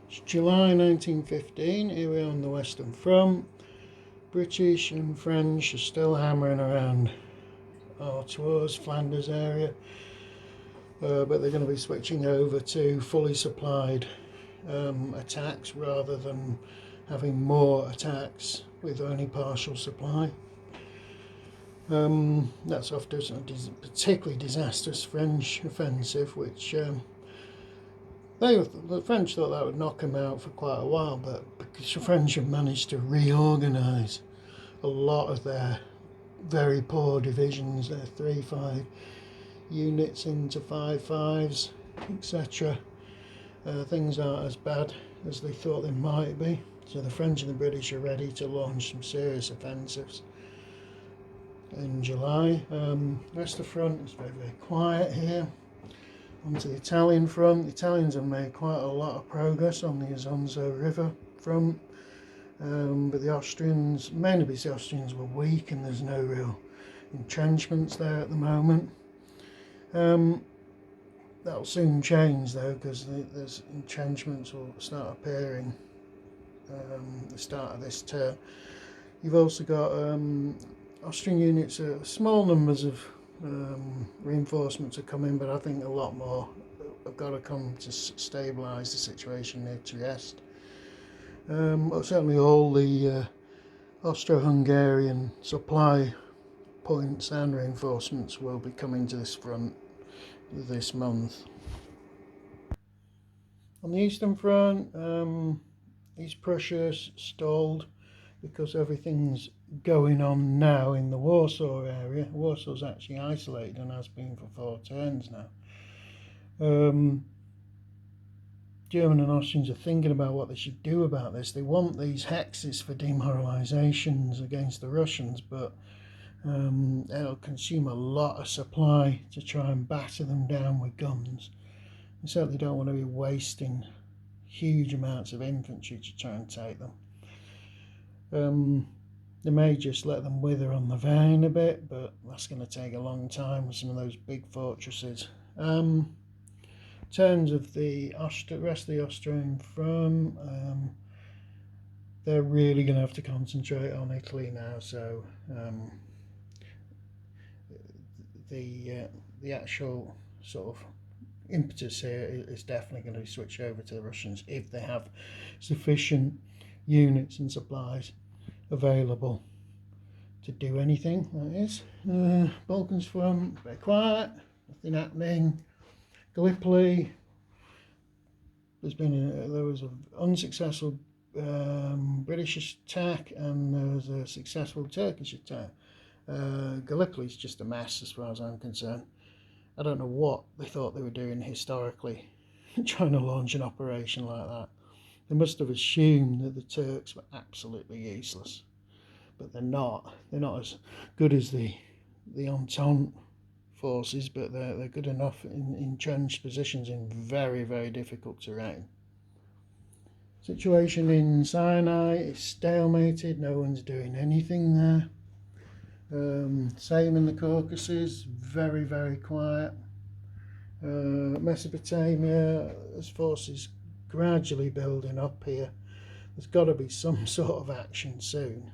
It's July 1915, here we are on the Western Front. British and French are still hammering around towards Flanders area, but they're going to be switching over to fully supplied attacks rather than having more attacks with only partial supply. That's after a particularly disastrous French offensive, which the French thought that would knock them out for quite a while, but because the French have managed to reorganise a lot of their very poor divisions, their 3-5 units into 5-5s, etc. Things aren't as bad as they thought they might be, so the French and the British are ready to launch some serious offensives in July. The rest of the front is very, very quiet here. Onto the Italian front. The Italians have made quite a lot of progress on the Isonzo River front, but the Austrians, mainly because the Austrians were weak and there's no real entrenchments there at the moment. That'll soon change though, because there's entrenchments will start appearing at the start of this term. You've also got Austrian units, small numbers of reinforcements are coming, but I think a lot more have got to come to stabilise the situation near Trieste. Well, certainly all the Austro-Hungarian supply points and reinforcements will be coming to this front this month. On the Eastern Front, East Prussia stalled because everything's going on now in the Warsaw area. Warsaw's actually isolated and has been for 4 turns now. German and Austrians are thinking about what they should do about this. They want these hexes for demoralisations against the Russians, but it'll consume a lot of supply to try and batter them down with guns. They certainly don't want to be wasting huge amounts of infantry to try and take them. They may just let them wither on the vine a bit, but that's going to take a long time with some of those big fortresses. In terms of the rest of the Austrian front, they're really going to have to concentrate on Italy now, so the actual sort of impetus here is definitely going to be switched over to the Russians if they have sufficient units and supplies available to do anything. That is Balkans front, very quiet, nothing happening. Gallipoli, there was an unsuccessful British attack and there was a successful Turkish attack. Gallipoli is just a mess as far as I'm concerned. I don't know what they thought they were doing historically trying to launch an operation like that. They must have assumed that the Turks were absolutely useless, but they're not. They're not as good as the Entente forces, but they're good enough in entrenched positions in very, very difficult terrain. Situation in Sinai is stalemated. No one's doing anything there. Same in the Caucasus, very, very quiet. Mesopotamia, there's forces gradually building up here. There's got to be some sort of action soon.